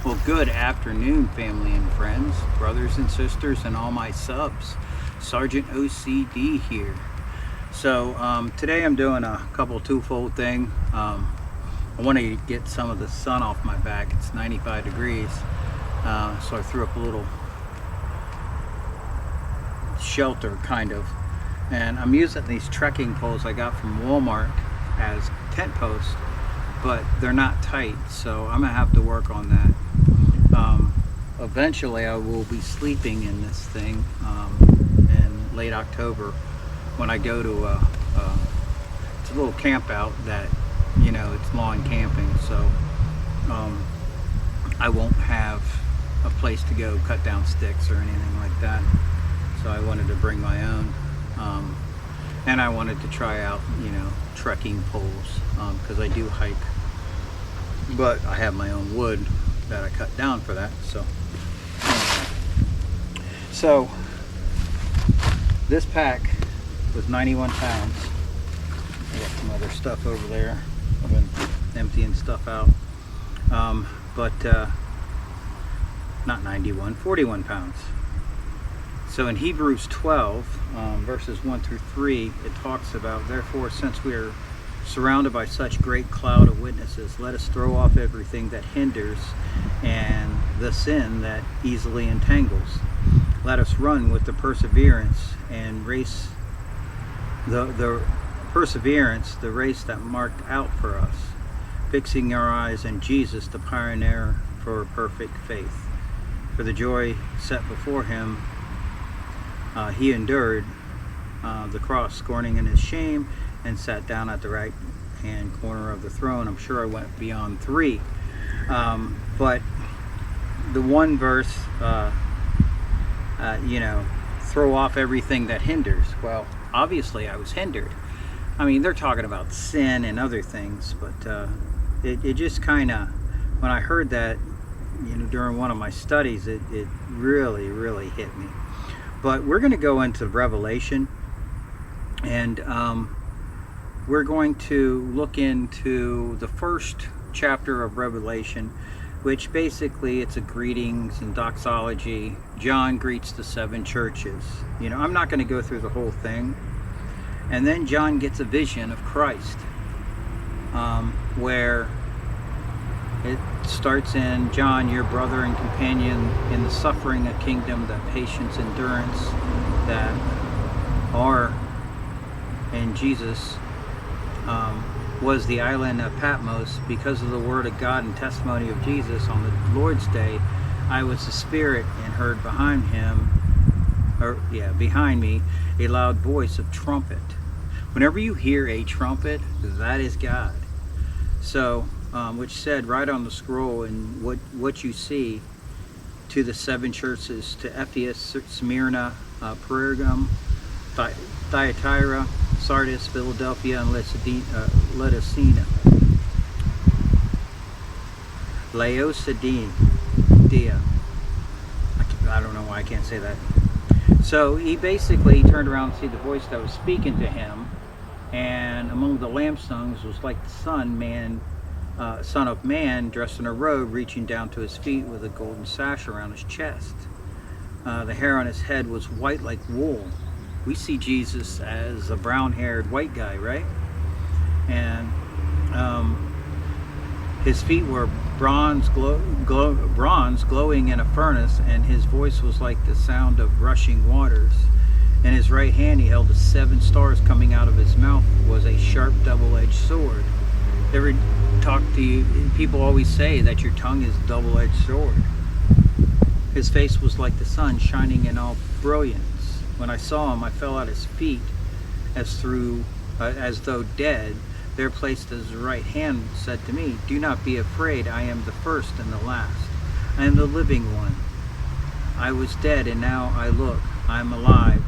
Well, good afternoon, family and friends, brothers and sisters, and all my subs. Sergeant OCD here. So today I'm doing a couple twofold thing. I want to get some of the sun off my back. It's 95 degrees, so I threw up a little shelter, kind of. And I'm using these trekking poles I got from Walmart as tent posts, but they're not tight, so I'm gonna have to work on that. Eventually I will be sleeping in this thing in late October when I go to it's a little camp out that, you know, it's lawn camping, so I won't have a place to go cut down sticks or anything like that, so I wanted to bring my own. And I wanted to try out, you know, trekking poles, because I do hike, but I have my own wood that I cut down for that. So this pack was 91 pounds. I got some other stuff over there. I've been emptying stuff out, but not 91, 41 pounds. So in Hebrews 12, verses 1 through 3, it talks about, therefore, since we are surrounded by such great cloud of witnesses, let us throw off everything that hinders and the sin that easily entangles. Let us run with the perseverance and race the perseverance, the race that marked out for us, fixing our eyes on Jesus, the pioneer for perfect faith. For the joy set before him, he endured the cross, scorning in his shame, and sat down at the right hand corner of the throne. I'm sure I went beyond 3, but the one verse, you know, throw off everything that hinders. Well, obviously I was hindered. I mean, they're talking about sin and other things, but it just kind of, when I heard that, you know, during one of my studies, it really hit me. But we're going to go into Revelation, and we're going to look into the first chapter of Revelation, which basically it's a greetings and doxology. John greets the 7 churches. You know, I'm not going to go through the whole thing. And then John gets a vision of Christ, where it starts in John, your brother and companion in the suffering of kingdom, that patience, endurance that are in Jesus, was the island of Patmos. Because of the word of God and testimony of Jesus on the Lord's day, I was the Spirit and heard behind me a loud voice of trumpet. Whenever you hear a trumpet, that is God. So which said, write on the scroll and what you see to the 7 churches, to Ephesus, Smyrna, Pergamum, Thyatira, Sardis, Philadelphia, and Laodicea. I don't know why I can't say that. So he basically turned around to see the voice that was speaking to him, and among the lampstones was like the Son of Man, dressed in a robe, reaching down to his feet with a golden sash around his chest. The hair on his head was white like wool. We see Jesus as a brown-haired white guy, right? And his feet were bronze glowing in a furnace, and his voice was like the sound of rushing waters. In his right hand he held the 7 stars. Coming out of his mouth was a sharp double-edged sword. Ever talk to you? People always say that your tongue is a double-edged sword. His face was like the sun, shining in all brilliance. When I saw him, I fell at his feet as though dead. There placed his right hand said to me, do not be afraid. I am the first and the last. I am the living one. I was dead, and now I look. I am alive,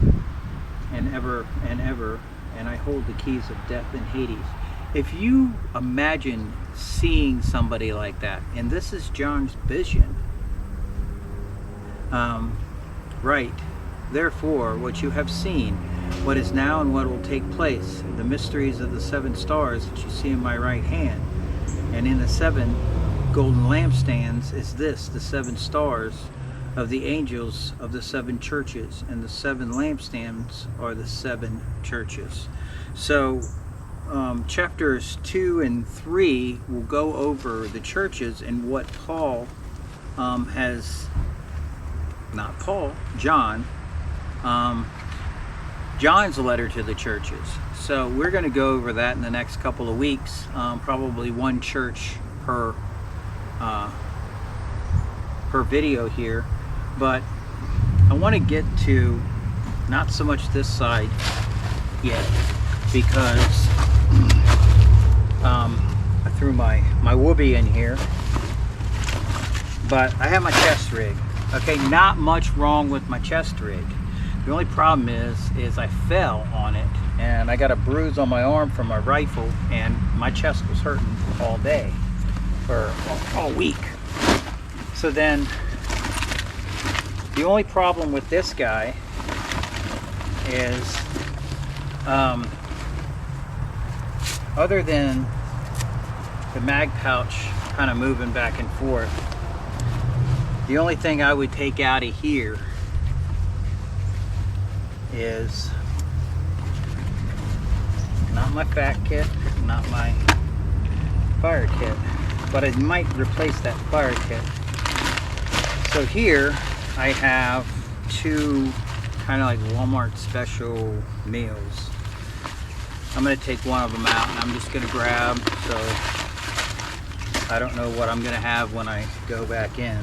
and ever, and I hold the keys of death and Hades. If you imagine seeing somebody like that, and this is John's vision, right? Therefore, what you have seen, what is now and what will take place, the mysteries of the 7 stars that you see in my right hand, and in the 7 golden lampstands is this, the 7 stars of the angels of the 7 churches, and the 7 lampstands are the 7 churches. So chapters 2 and 3 will go over the churches and what Paul John's letter to the churches. So we're going to go over that in the next couple of weeks, probably one church per video here. But I want to get to not so much this side yet, because I threw my whoopee in here, but I have my chest rig. Okay, not much wrong with my chest rig. The only problem is I fell on it and I got a bruise on my arm from my rifle, and my chest was hurting all day for all week. So then the only problem with this guy is other than the mag pouch kind of moving back and forth, the only thing I would take out of here is not my fat kit, not my fire kit, but I might replace that fire kit. So here I have 2 kind of like Walmart special meals. I'm going to take one of them out and I'm just going to grab, so I don't know what I'm going to have when I go back in,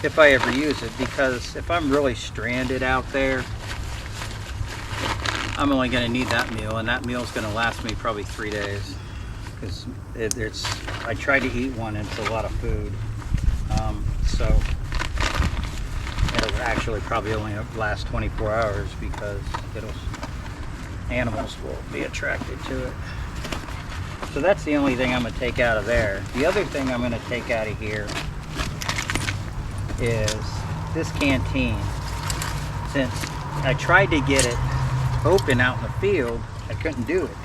if I ever use it, because if I'm really stranded out there, I'm only going to need that meal, and that meal is going to last me probably 3 days, because I tried to eat one and it's a lot of food, so it'll actually probably only last 24 hours because animals will be attracted to it. So that's the only thing I'm going to take out of there. The other thing I'm going to take out of here is this canteen. Since I tried to get it open out in the field, I couldn't do it.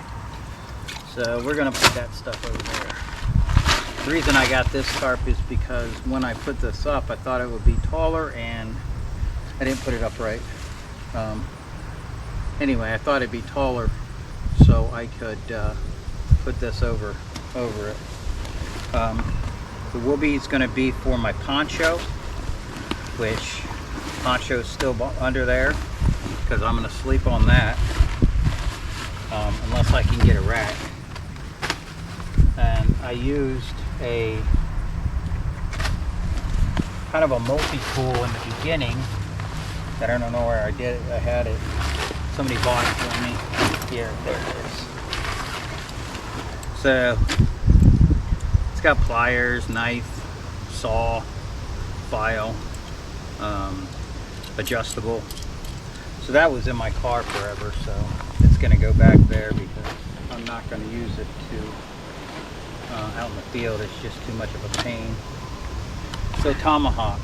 So we're going to put that stuff over there. The reason I got this tarp is because when I put this up, I thought it would be taller and I didn't put it up right. Anyway, I thought it'd be taller so I could put this over it. The whoopee is going to be for my poncho, which poncho is still under there because I'm going to sleep on that unless I can get a rack. And I used a kind of a multi-tool in the beginning that I don't know where I did it. I had it. Somebody bought it for me. Here, there it is. So it's got pliers, knife, saw, file, adjustable. So that was in my car forever, so it's going to go back there because I'm not going to use it out in the field. It's just too much of a pain. So tomahawk.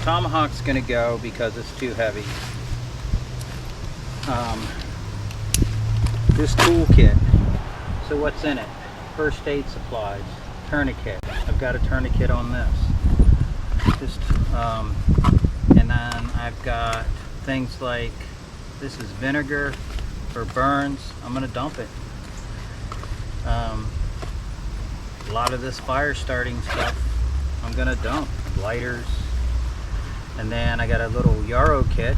Tomahawk's going to go because it's too heavy. This toolkit. So what's in it? First aid supplies, tourniquet. I've got a tourniquet on this. And then I've got things like, this is vinegar for burns. I'm going to dump it. A lot of this fire starting stuff I'm going to dump. Lighters. And then I got a little yarrow kit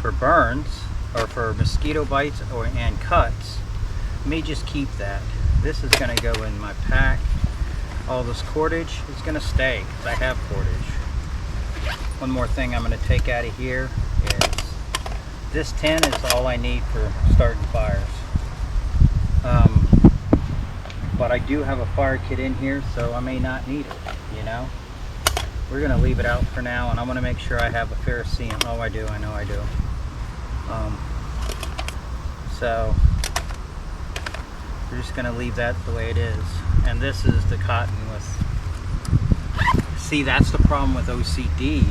for burns or for mosquito bites and cuts. Let me just keep that. This is going to go in my pack. All this cordage is going to stay because I have cordage. One more thing I'm going to take out of here is this tin is all I need for starting fires. But I do have a fire kit in here, so I may not need it, you know. We're going to leave it out for now, and I'm going to make sure I have a ferrocene. Oh, I do. I know I do. So we're just going to leave that the way it is. And this is the cotton with... See, that's the problem with OCD.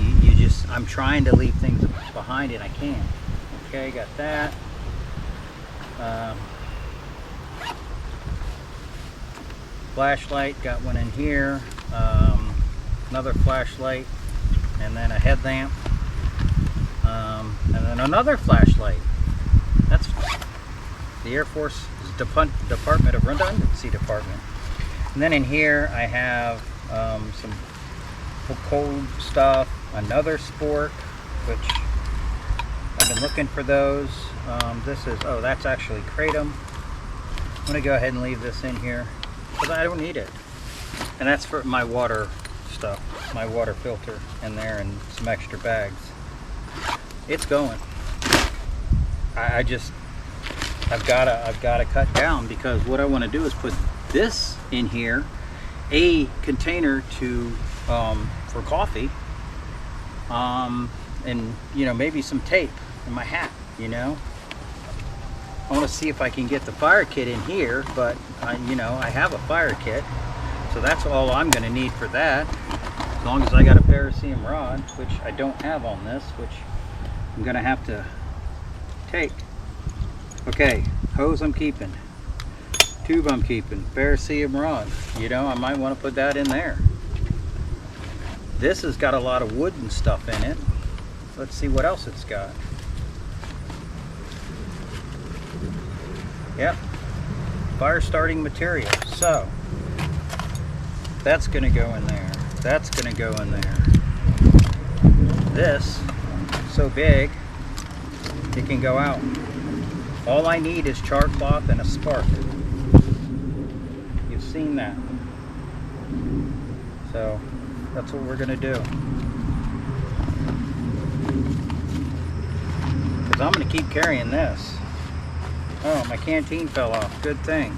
I'm trying to leave things behind it. I can't. Okay, got that. Flashlight, got one in here. Another flashlight, and then a headlamp, and then another flashlight. That's the Air Force Department of Redundancy Department. And then in here I have some cold stuff, another sport, which I've been looking for those. This is, oh, that's actually kratom. I'm gonna go ahead and leave this in here because I don't need it. And that's for my water stuff, my water filter in there, and some extra bags. It's going. I've got to cut down, because what I want to do is put this in here, a container to for coffee, and maybe some tape in my hat. I want to see if I can get the fire kit in here, but I have a fire kit, so that's all I'm going to need for that. As long as I got a paraceum rod, which I don't have on this, which I'm going to have to take. Okay, hose I'm keeping, tube I'm keeping, paraceum rod. I might want to put that in there. This has got a lot of wood and stuff in it. Let's see what else it's got. Yep, fire starting material. So that's going to go in there. That's going to go in there. This, so big, it can go out. All I need is char cloth and a spark. You've seen that. So that's what we're going to do. Because I'm going to keep carrying this. Oh, my canteen fell off. Good thing.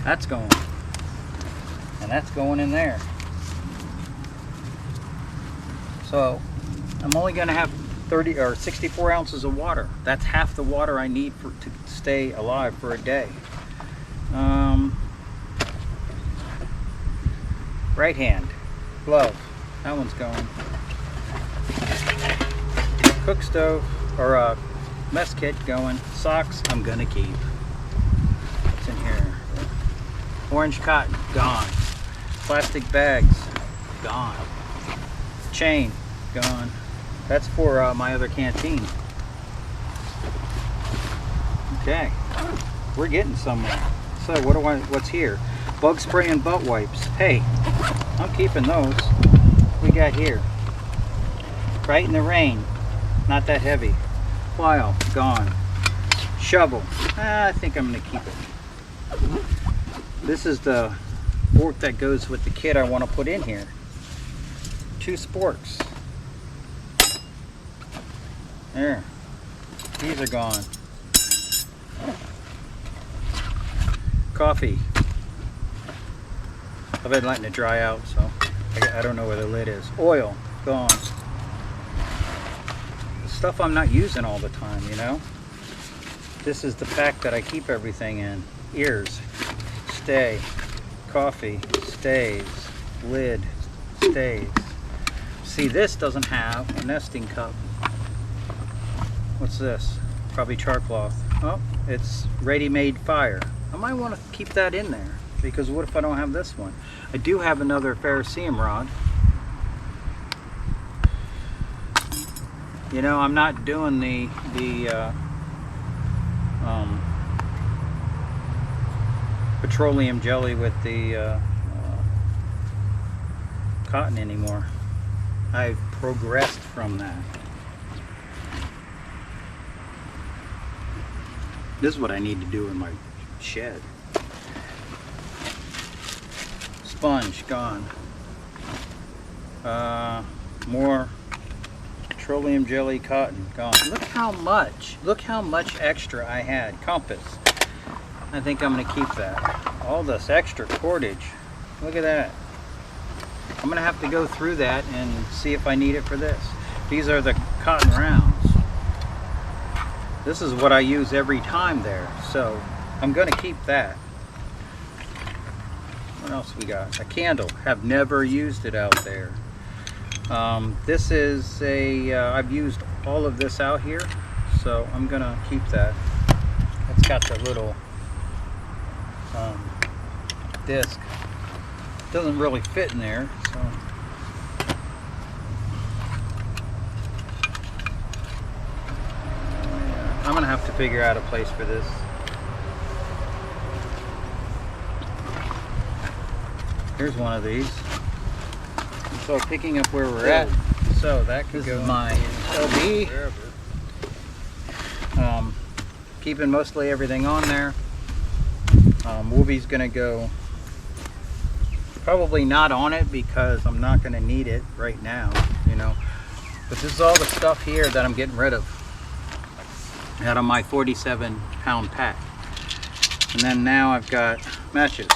That's going. And that's going in there. So I'm only going to have 30 or 64 ounces of water. That's half the water I need to stay alive for a day. Right hand glove, that one's going. Cook stove or mess kit going. Socks I'm gonna keep. What's in here? Orange cotton gone. Plastic bags gone. Chain gone. That's for my other canteen. Okay, we're getting somewhere. So what's here? Bug spray and butt wipes. Hey, I'm keeping those. What we got here? Right in the rain. Not that heavy. File gone. Shovel. I think I'm gonna keep it. This is the fork that goes with the kit I want to put in here. 2 sporks. There. These are gone. Coffee. I've been letting it dry out, so I don't know where the lid is. Oil. Gone. The stuff I'm not using all the time, This is the pack that I keep everything in. Ears. Stay. Coffee. Stays. Lid. Stays. See, this doesn't have a nesting cup. What's this? Probably char cloth. Oh, it's ready-made fire. I might want to keep that in there, because what if I don't have this one? I do have another paraceum rod. I'm not doing the petroleum jelly with the cotton anymore. I've progressed from that. This is what I need to do in my shed. Sponge gone. More petroleum jelly cotton gone. Look how much extra I had. Compass. I think I'm going to keep that. All this extra cordage. Look at that. I'm going to have to go through that and see if I need it for this. These are the cotton rounds. This is what I use every time there, so I'm going to keep that. What else we got? A candle. Have never used it out there. This is I've used all of this out here, so I'm going to keep that. It's got the little disc. Doesn't really fit in there, so. I'm gonna have to figure out a place for this. Here's one of these. So picking up where we're at, so that could go my LB. Keeping mostly everything on there. Whoopi's gonna go probably not on it because I'm not gonna need it right now, you know. But this is all the stuff here that I'm getting rid of out of my 47-pound pack. And then now I've got matches.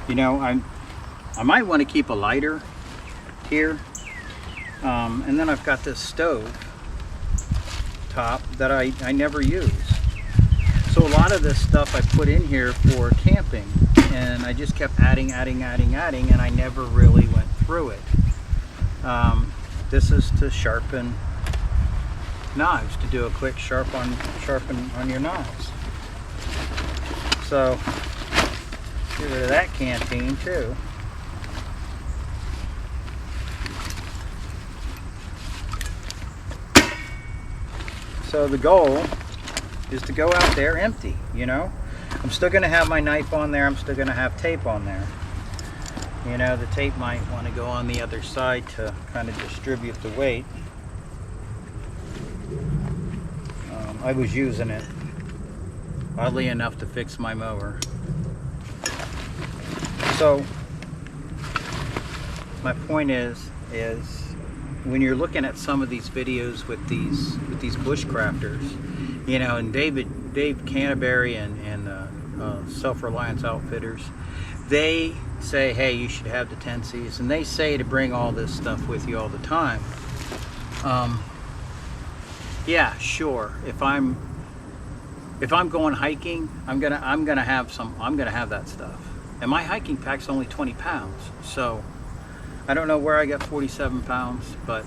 You know, I might want to keep a lighter here. And then I've got this stove top that I never use. So a lot of this stuff I put in here for camping, and I just kept adding, and I never really went through it. This is to sharpen knives, to do a quick sharpen on your knives. So get rid of that canteen too. So the goal is to go out there empty, you know. I'm still going to have my knife on there. I'm still going to have tape on there. You know, the tape might want to go on the other side to kind of distribute the weight. I was using it, oddly enough, to fix my mower. So my point is when you're looking at some of these videos with these bushcrafters, you know, and Dave Canterbury and Self-Reliance Outfitters, they say, hey, you should have the 10Cs, and they say to bring all this stuff with you all the time. Yeah, sure. If I'm going hiking, I'm gonna have that stuff. And my hiking pack's only 20 pounds, so I don't know where I got 47 pounds, but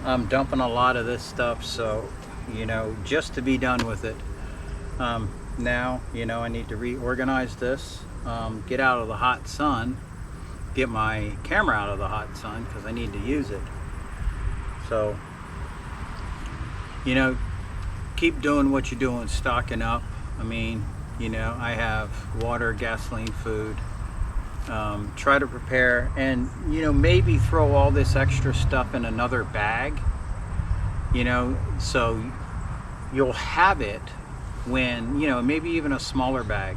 I'm dumping a lot of this stuff, so, you know, just to be done with it. Now, you know, I need to reorganize this, get out of the hot sun, get my camera out of the hot sun because I need to use it. So, you know, keep doing what you're doing, stocking up. I mean, you know, I have water, gasoline, food. Try to prepare, and, you know, maybe throw all this extra stuff in another bag, you know, so you'll have it when, you know, maybe even a smaller bag,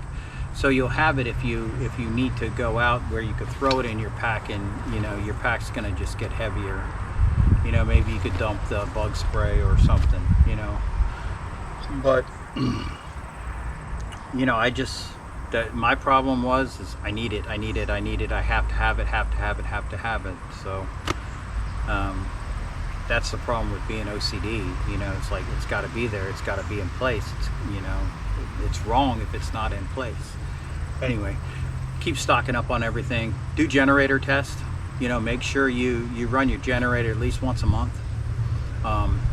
so you'll have it if you need to go out, where you could throw it in your pack and, you know, your pack's gonna just get heavier. You know, maybe you could dump the bug spray or something, you know. But you know, my problem is I need it, I have to have it. So that's the problem with being OCD, you know. It's like, it's got to be there, it's got to be in place. It's, you know, it's wrong if it's not in place. Anyway, keep stocking up on everything. Do generator test, you know, make sure you run your generator at least once a month.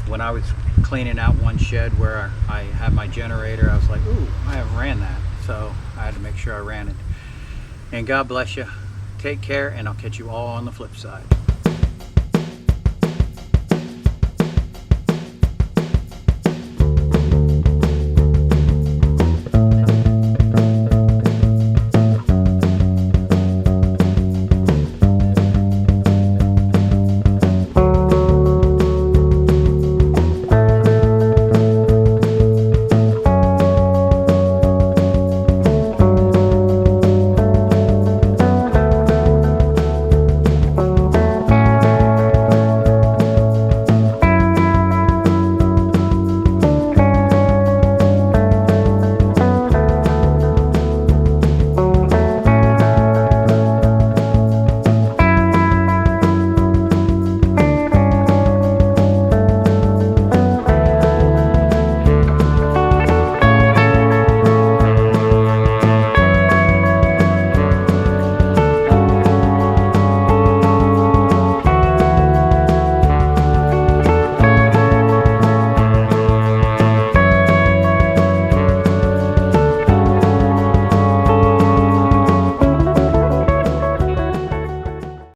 When I was cleaning out one shed where I had my generator, I was like, ooh, I haven't ran that. So I had to make sure I ran it. And God bless you. Take care, and I'll catch you all on the flip side.